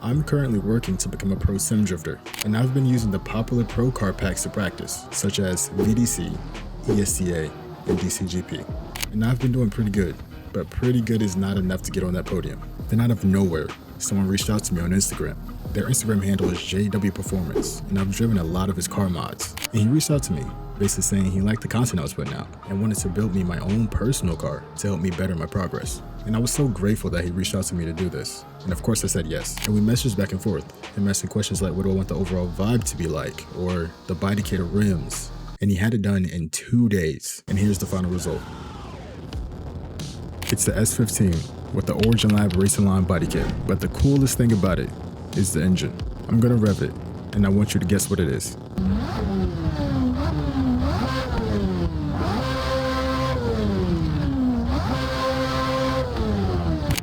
I'm currently working to become a pro sim drifter, and I've been using the popular pro car packs to practice, such as VDC, ESCA, and DCGP. And I've been doing pretty good, but pretty good is not enough to get on that podium. Then out of nowhere, someone reached out to me on Instagram. Their Instagram handle is JW Performance, and I've driven a lot of his car mods. And he reached out to me, basically saying he liked the content I was putting out and wanted to build me my own personal car to help me better my progress. And I was so grateful that he reached out to me to do this. And of course I said yes. And we messaged back and forth, him asking questions like, what do I want the overall vibe to be like? Or the bidicated rims. And he had it done in 2 days. And here's the final result. It's the S15 with the Origin Lab Racing Line body kit. But the coolest thing about it is the engine. I'm gonna rev it, and I want you to guess what it is.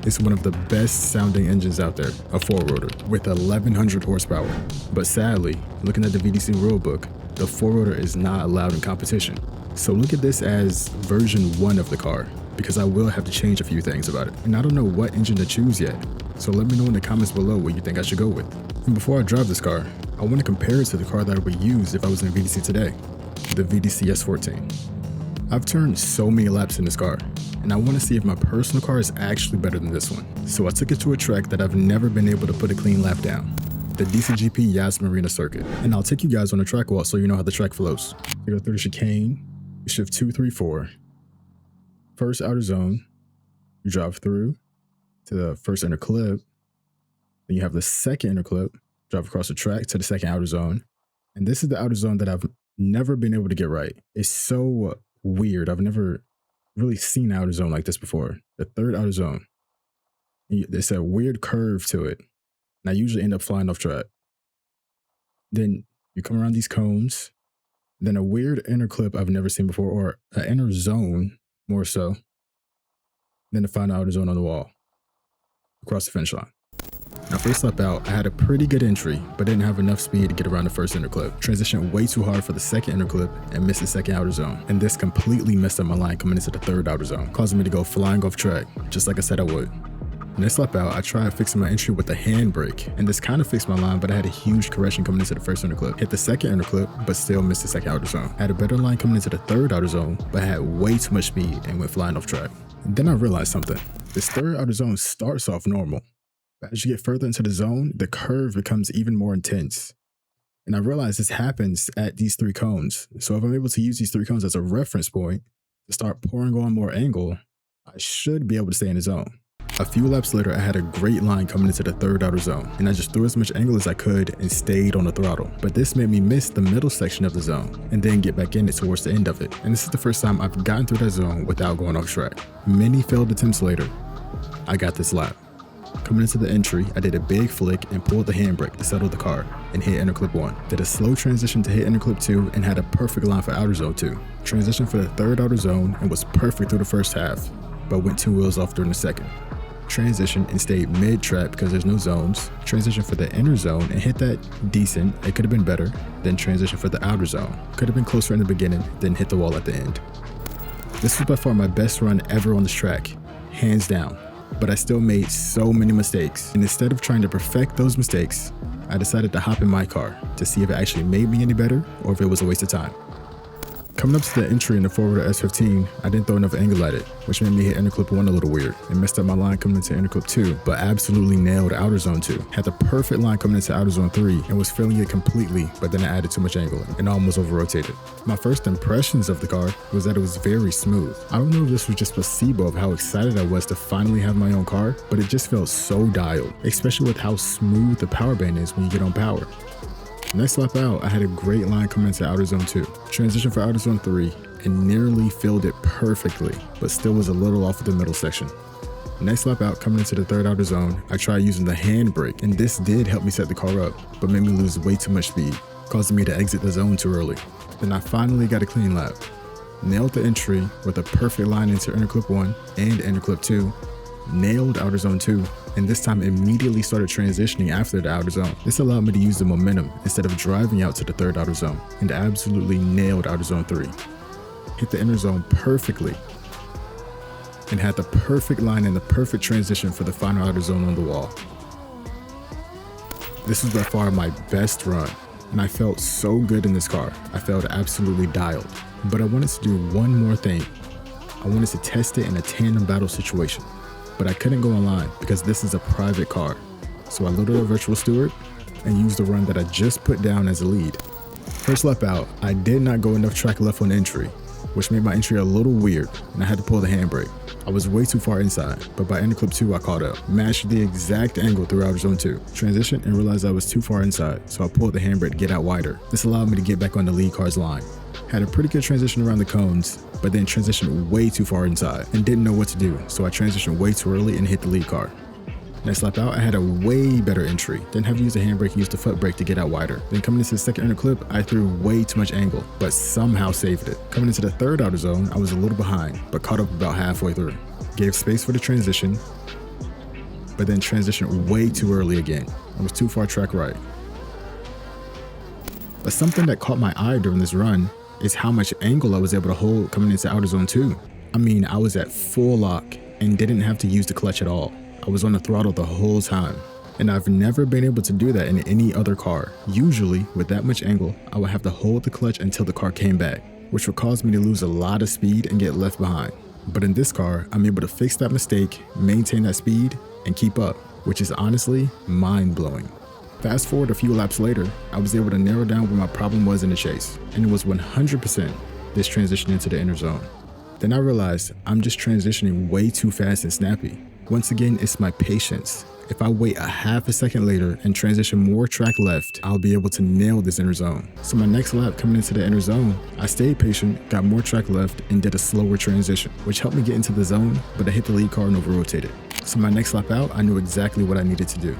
It's one of the best sounding engines out there, a 4-rotor with 1100 horsepower. But sadly, looking at the VDC rulebook, the 4-rotor is not allowed in competition. So look at this as version 1 of the car, because I will have to change a few things about it. And I don't know what engine to choose yet, so let me know in the comments below what you think I should go with. And before I drive this car, I want to compare it to the car that I would use if I was in a VDC today, the VDC S14. I've turned so many laps in this car, and I want to see if my personal car is actually better than this one. So I took it to a track that I've never been able to put a clean lap down, the DCGP Yas Marina circuit. And I'll take you guys on a track walk so you know how the track flows. You go through the chicane, you shift 2, 3, 4, first outer zone, you drive through to the first inner clip, then you have the second inner clip, drive across the track to the second outer zone. And this is the outer zone that I've never been able to get right. It's so weird. I've never really seen an outer zone like this before. The third outer zone, it's a weird curve to it, and I usually end up flying off track. Then you come around these cones, then a weird inner clip I've never seen before, or an inner zone more so, then the final outer zone on the wall, across the finish line. Now first lap out, I had a pretty good entry, but didn't have enough speed to get around the first inner clip. Transitioned way too hard for the second inner clip and missed the second outer zone. And this completely messed up my line coming into the third outer zone, causing me to go flying off track, just like I said I would. Next lap out, I tried fixing my entry with the handbrake, and this kind of fixed my line, but I had a huge correction coming into the first inner clip. Hit the second inner clip, but still missed the second outer zone. I had a better line coming into the third outer zone, but I had way too much speed and went flying off track. And then I realized something. This third outer zone starts off normal. As you get further into the zone, the curve becomes even more intense. And I realized this happens at these 3 cones. So if I'm able to use these 3 cones as a reference point to start pouring on more angle, I should be able to stay in the zone. A few laps later, I had a great line coming into the third outer zone, and I just threw as much angle as I could and stayed on the throttle. But this made me miss the middle section of the zone and then get back in it towards the end of it. And this is the first time I've gotten through that zone without going off track. Many failed attempts later, I got this lap. Coming into the entry, I did a big flick and pulled the handbrake to settle the car and hit inner clip 1. Did a slow transition to hit inner clip 2 and had a perfect line for outer zone 2. Transition for the third outer zone and was perfect through the first half, but went 2 wheels off during the second. Transition and stayed mid-track because there's no zones. Transition for the inner zone and hit that decent, it could have been better. Then transition for the outer zone. Could have been closer in the beginning, then hit the wall at the end. This was by far my best run ever on this track, hands down. But I still made so many mistakes, and instead of trying to perfect those mistakes, I decided to hop in my car to see if it actually made me any better or if it was a waste of time. Coming up to the entry in the 4-rotor S15, I didn't throw enough angle at it, which made me hit inner clip 1 a little weird and messed up my line coming into inner clip 2, but absolutely nailed outer zone 2. Had the perfect line coming into outer zone 3 and was feeling it completely, but then I added too much angle and almost over-rotated. My first impressions of the car was that it was very smooth. I don't know if this was just placebo of how excited I was to finally have my own car, but it just felt so dialed, especially with how smooth the power band is when you get on power. Next lap out, I had a great line coming into outer zone 2. Transition for outer zone 3 and nearly filled it perfectly, but still was a little off of the middle section. Next lap out, coming into the third outer zone, I tried using the handbrake, and this did help me set the car up, but made me lose way too much speed, causing me to exit the zone too early. Then I finally got a clean lap. Nailed the entry with a perfect line into inner clip 1 and inner clip 2, nailed outer zone 2, and this time immediately started transitioning after the outer zone. This allowed me to use the momentum instead of driving out to the third outer zone, and absolutely nailed outer zone 3. Hit the inner zone perfectly, and had the perfect line and the perfect transition for the final outer zone on the wall. This was by far my best run, and I felt so good in this car. I felt absolutely dialed. But I wanted to do one more thing. I wanted to test it in a tandem battle situation, but I couldn't go online because this is a private car. So I loaded a virtual steward and used the run that I just put down as a lead. First lap out, I did not go enough track left on entry, which made my entry a little weird, and I had to pull the handbrake. I was way too far inside, but by end of clip 2 I caught up, matched the exact angle through outer zone 2, transitioned and realized I was too far inside, so I pulled the handbrake to get out wider. This allowed me to get back on the lead car's line. Had a pretty good transition around the cones, but then transitioned way too far inside and didn't know what to do, so I transitioned way too early and hit the lead car. Next lap out, I had a way better entry. Didn't have to use the handbrake and used the foot brake to get out wider. Then coming into the second inner clip, I threw way too much angle, but somehow saved it. Coming into the third outer zone, I was a little behind, but caught up about halfway through. Gave space for the transition, but then transitioned way too early again. I was too far track right. But something that caught my eye during this run is how much angle I was able to hold coming into outer zone 2. I mean, I was at full lock and didn't have to use the clutch at all. I was on the throttle the whole time, and I've never been able to do that in any other car. Usually, with that much angle, I would have to hold the clutch until the car came back, which would cause me to lose a lot of speed and get left behind. But in this car, I'm able to fix that mistake, maintain that speed, and keep up, which is honestly mind-blowing. Fast forward a few laps later, I was able to narrow down where my problem was in the chase, and it was 100% this transition into the inner zone. Then I realized I'm just transitioning way too fast and snappy. Once again, it's my patience. If I wait a half a second later and transition more track left, I'll be able to nail this inner zone. So my next lap coming into the inner zone, I stayed patient, got more track left, and did a slower transition, which helped me get into the zone, but I hit the lead car and over-rotated. So my next lap out, I knew exactly what I needed to do.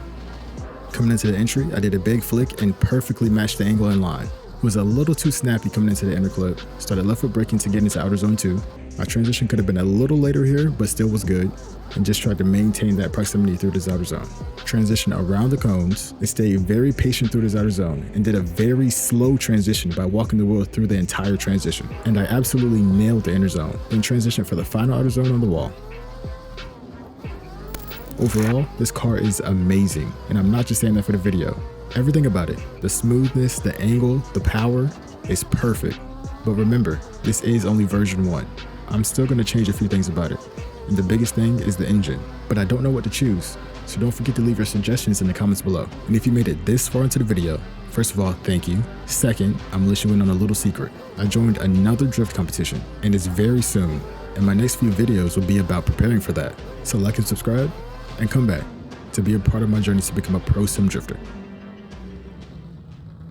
Coming into the entry, I did a big flick and perfectly matched the angle in line. Was a little too snappy coming into the inner clip, started left foot braking to get into outer zone 2. My transition could have been a little later here, but still was good, and just tried to maintain that proximity through this outer zone. Transition around the cones, and stayed very patient through this outer zone, and did a very slow transition by walking the wheel through the entire transition. And I absolutely nailed the inner zone, then transitioned for the final outer zone on the wall. Overall, this car is amazing, and I'm not just saying that for the video. Everything about it, the smoothness, the angle, the power, is perfect. But remember, this is only version 1. I'm still going to change a few things about it, and the biggest thing is the engine, but I don't know what to choose, so don't forget to leave your suggestions in the comments below. And if you made it this far into the video, first of all, thank you. Second, I'm letting you in on a little secret. I joined another drift competition, and it's very soon, and my next few videos will be about preparing for that. So like and subscribe, and come back to be a part of my journey to become a pro sim drifter.